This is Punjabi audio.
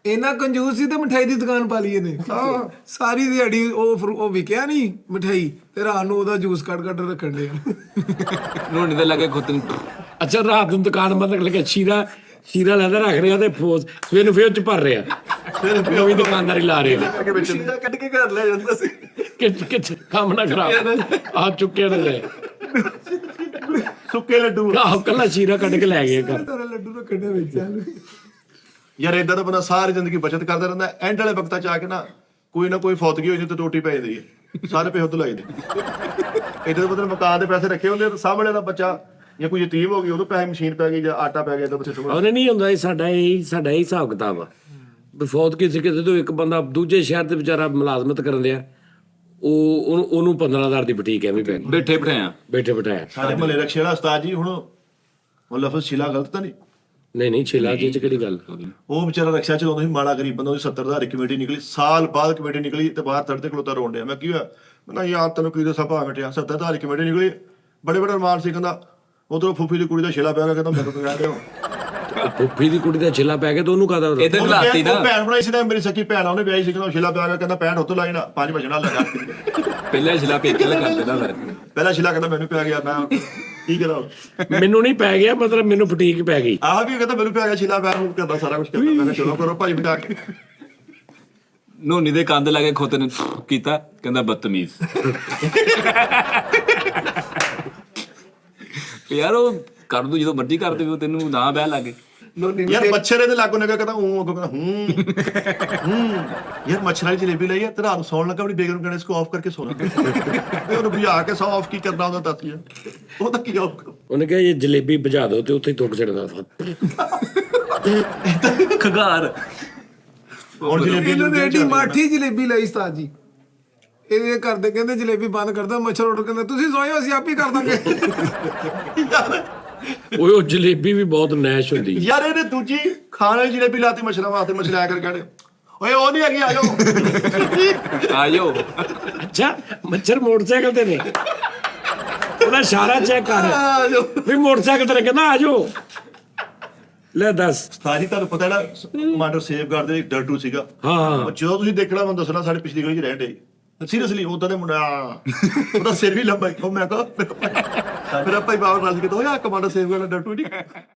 ਇੰਨਾ ਕੰਜੂਸ ਸੀ ਤੇ ਮਠਾਈ ਦੀ ਦੁਕਾਨ ਪਾ ਲਈ ਇਹਨੇ। ਸਾਰੀ ਦਿਹਾੜੀ ਉਹ ਵਿਕਿਆ ਨਹੀਂ ਮਠਾਈ ਤੇ ਰਾਤ ਨੂੰ ਉਹਦਾ ਜੂਸ ਕੱਢ ਰੱਖਣ ਡਿਆ। ਨੋਣੀ ਦੇ ਲੱਗੇ ਖੁੱਤ ਨੂੰ। ਅੱਛਾ ਰਾਤ ਨੂੰ ਦੁਕਾਨ ਬੰਦ ਕਰ ਕੇ ਸ਼ੀਰਾ ਲੈਂਦਾ ਰੱਖ ਰਿਹਾ ਤੇ ਫੋਸ ਸਵੇਰ ਨੂੰ ਫੇਰ ਚ ਭਰ ਰਿਹਾ, ਨਵੀਂ ਦੁਕਾਨਦਾਰੀ ਲਾ ਰਿਹਾ। ਸ਼ੀਰਾ ਕੱਢ ਕੇ ਘਰ ਲੈ ਜਾਂਦਾ ਸੀ। ਕਿੱਥੇ ਕੰਮ ਨਾ ਖਰਾਬ ਆ ਚੁੱਕੇ ਨੇ ਲੈ ਸੁੱਕੇ ਲੱਡੂ। ਆਹ ਕੱਲਾ ਸ਼ੀਰਾ ਕੱਢ ਕੇ ਲੈ ਗਿਆ ਘਰ। ਤੇਰੇ ਲੱਡੂ ਰੱਖਣ ਦੇ ਵਿੱਚ ਯਾਰ ਏਦਾਂ ਦਾ ਬੰਦਾ ਸਾਰੀ ਜ਼ਿੰਦਗੀ ਬਚਤ ਕਰਦਾ ਰਹਿੰਦਾ, ਐਂਡ ਵਾਲੇ ਵਕਤਾਂ ਚ ਆ ਕੇ ਨਾ ਕੋਈ ਫੌਤਗੀ ਹੋ ਜਾਂਦੀ ਤੇ ਟੋਟੀ ਪੈ ਜਾਂਦੀ ਹੈ, ਸਾਰੇ ਪੈਸੇ ਉੱਧਰ ਲਾਈ ਦੇ। ਏਦਾਂ ਦੇ ਬੰਦੇ ਮਕਾਨ ਦੇ ਪੈਸੇ ਰੱਖੇ ਹੁੰਦੇ, ਸਾਹਮਣੇ ਦਾ ਬੱਚਾ ਜਾਂ ਕੋਈ ਯਤੀਮ ਹੋ ਗਈ ਉਹਨੂੰ ਪੈਸੇ ਮਸ਼ੀਨ ਪੈ ਗਈ ਜਾਂ ਆਟਾ ਪੈ ਗਿਆ ਤਾਂ ਬੱਚੇ ਉਹਨੇ ਨਹੀਂ ਹੁੰਦਾ ਇਹ ਸਾਡਾ ਹੀ ਹਿਸਾਬ ਕਿਤਾਬ ਆ। ਫੌਤ ਕਿਸੇ ਤੋਂ ਇੱਕ ਬੰਦਾ ਦੂਜੇ ਸ਼ਹਿਰ ਤੇ ਵਿਚਾਰਾ ਮੁਲਾਜ਼ਮਤ ਕਰਨ ਦਿਆ, ਉਹਨੂੰ 15,000 ਦੀ ਬੁਟੀਕ ਐਵੇਂ ਪੈ ਬੈਠੇ ਬਿਠਾਇਆ ਸਾਡੇ ਮਹੱਲੇ ਰਕਸ਼ੇ ਵਾਲਾ ਉਸਤਾਦ ਜੀ, ਹੁਣ ਲਫ਼ਜ਼ ਸ਼ਿਲਾ ਗਲਤ ਤਾਂ ਨਹੀਂ? ਨਹੀਂ ਛੇਲਾ ਜੀ ਚ ਕਿਹੜੀ ਗੱਲ। ਉਹ ਵਿਚਾਰਾ ਰਕਸ਼ਾ ਚਲਾਉਂਦਾ ਸੀ, ਮਾੜਾ ਗਰੀਬ ਬੰਦਾ, ਉਹਦੀ 70,000 ਦੀ ਕਮੇਟੀ ਨਿਕਲੀ, ਸਾਲ ਬਾਅਦ ਕਮੇਟੀ ਨਿਕਲੀ ਤੇ ਬਾਹਰ ਤੜਦੇ ਖਲੋਤਾ ਰੋਣ ਡਿਆ। ਮੈਂ ਕੀ ਹੋਇਆ? ਮੈਂ ਯਾਰ ਤੈਨੂੰ ਕੀ ਦੱਸਾਂ ਭਾ ਮਿਟਿਆ, 70,000 ਦੀ ਕਮੇਟੀ ਨਿਕਲੀ, ਬੜੇ ਅਰਮਾਨ ਸੀ। ਕਹਿੰਦਾ ਉਧਰੋਂ ਫੁੱਫੀ ਦੀ ਕੁੜੀ ਦਾ ਛਿਲਾ ਪਿਆ ਗਿਆ, ਕਹਿੰਦਾ ਮੈਨੂੰ ਕਹਿ ਦਿਓ ਫੁੱਫੀ ਦੀ ਕੁੜੀ ਦਾ ਛਿਲਾ ਪੈ ਗਿਆ ਤਾਂ ਉਹਨੂੰ ਕਾਹਦਾ ਇਹਦੇ ਘਲਾਤੀ ਨਾ। ਭੈਣ ਬਣਾਈ ਸੀ ਨਾ ਮੇਰੀ ਸੱਚੀ ਭੈਣ, ਉਹਨੇ ਵਿਆਹੀ ਸੀ, ਕਹਿੰਦਾ ਛਿਲਾ ਪਿਆ ਗਿਆ, ਕਹਿੰਦਾ 65 ਉੱਤੋਂ ਲਾਈ ਨਾ 5 ਵਜਣਾ ਲੱਗਾ। ਪਹਿਲਾਂ ਛਿਲਾ ਪੇਕੇ ਲਗਾ ਦੇਣਾ ਫਿਰ। ਪਹਿਲਾ ਛਿਲਾ ਕਹਿੰਦਾ ਮੈਨੂੰ ਪਿਆ ਗਿਆ, ਮੈਂ ਕੀ ਕਰਾਂ? ਮੈਨੂੰ ਨਹੀਂ ਪੈ ਗਿਆ, ਮਤਲਬ ਮੈਨੂੰ ਫਟੀਕ ਪੈ ਗਈ। ਆਹ ਵੀ ਕਹਿੰਦਾ ਮੈਨੂੰ ਪਿਆ ਗਿਆ ਛਿਲਾ, ਮੈਂ ਹੁਣ ਕਰਦਾ ਸਾਰਾ ਕੁਝ ਕਰਦਾ। ਮੈਂ ਕਿਹਾ ਚਲੋ ਕਰੋ ਭਾਈ ਬਚਾ ਕੇ। ਨੋਨੀ ਦੇ ਕੰਧ ਲਾ ਕੇ ਖੁੱਤ ਨੇ ਕੀਤਾ, ਕਹਿੰਦਾ ਬਦਤਮੀਜ਼। ਯਾਰ ਉਹ ਕਰ ਦੂ ਜਦੋਂ ਮਰਜ਼ੀ ਕਰ ਦੇਵੇ, ਤੈਨੂੰ ਨਾ ਬਹਿ ਲਾਗੇ। ਯਾਰ ਮੱਛਰ ਇਹਦੇ ਲਾਗੋਂ ਨਿਕਲ ਕਹਿੰਦਾ ਯਾਰ ਮੱਛਰ ਵਾਲੀ ਜਲੇਬੀ ਲਈ ਆ ਤੇ ਰਾਤ ਨੂੰ ਸੌਣ ਲੱਗਾ ਆਪਣੀ ਬੇਗਮ ਕਹਿੰਦੇ ਇਸਕੋ ਆਫ ਕਰਕੇ ਸੋਣਾ। ਤੇ ਉਹਨੂੰ ਬੁਝਾ ਕੇ ਆਫ ਕੀ ਕਰਨਾ ਉਹਦਾ ਦੱਸ ਯਾਰ, ਉਹ ਤਾਂ ਕੀ ਆਫ ਕਰੋ। ਉਹਨੇ ਕਿਹਾ ਇਹ ਜਲੇਬੀ ਬੁਝਾ ਦਿਓ ਤੇ ਉੱਥੇ ਹੀ ਤੁੱਕ ਚੜਦਾ। ਖਗਾਰ ਹੁਣ ਜਲੇਬੀ ਇਹਨਾਂ ਨੇ ਐਡੀ ਮਾਠੀ ਜਲੇਬੀ ਲਈ ਉਸਤਾਦ ਜੀ। ਇਹਦੇ ਕਰਦੇ ਕਹਿੰਦੇ ਜਲੇਬੀ ਬੰਦ ਕਰਦਾ, ਮੱਛਰ ਉੱਡ ਕਹਿੰਦਾ ਤੁਸੀਂ ਸੋਇਓ ਅਸੀਂ ਆਪ ਹੀ ਕਰ ਦਾਂਗੇ। ਉਹ ਜਲੇਬੀ ਵੀ ਬਹੁਤ ਨੈਸ਼ ਹੁੰਦੀ ਯਾਰ ਇਹਨੇ ਦੂਜੀ ਖਾਣ ਵਾਲੀ ਜਲੇਬੀ ਲਾਤੀ ਮੱਛਰਾਂ ਵਾਸਤੇ, ਮੱਛਰ ਆਇਆ ਕਰ ਕਹਿੰਦੇ ਓਏ ਉਹ ਨਹੀਂ ਹੈਗੀ, ਆਜੋ। ਅੱਛਾ ਮੱਛਰ ਮੋਟਰਸਾਈਕਲ ਤੇ ਨੇ, ਉਹਦਾ ਇਸ਼ਾਰਾ ਚੈੱਕ ਕਰ ਵੀ ਮੋਟਰਸਾਈਕਲ ਤੇ ਨੇ, ਕਹਿੰਦਾ ਆ ਜਾਓ। ਲੈ ਦੱਸ ਸਾਰੀ ਤੁਹਾਨੂੰ ਪਤਾ ਨਾ ਕਮਾਂਡਰ ਸੇਫਗਾਰਡ ਦੇ ਡਰਟੂ ਸੀਗਾ। ਹਾਂ ਜਦੋਂ ਤੁਸੀਂ ਦੇਖਣਾ ਮੈਨੂੰ ਦੱਸਣਾ, ਸਾਡੇ ਪਿਛਲੀ ਗਲੀ 'ਚ ਰਹਿਣ ਡੇ ਸੀਰੀਅਸਲੀ ਉਦਾਂ ਦੇ ਮੁੰਡਾ, ਉਹਦਾ ਸਿਰ ਵੀ ਲੰਬਾ। ਮੈਂ ਕਿਹਾ ਮੇਰਾ ਭਾਈ ਬਾਬਰ ਨਾਲ ਕਿ ਕਮਾਂਡਰ ਸੇਫਗਾਰਡ ਦਾ ਡਰਟੂ ਨਹੀਂ।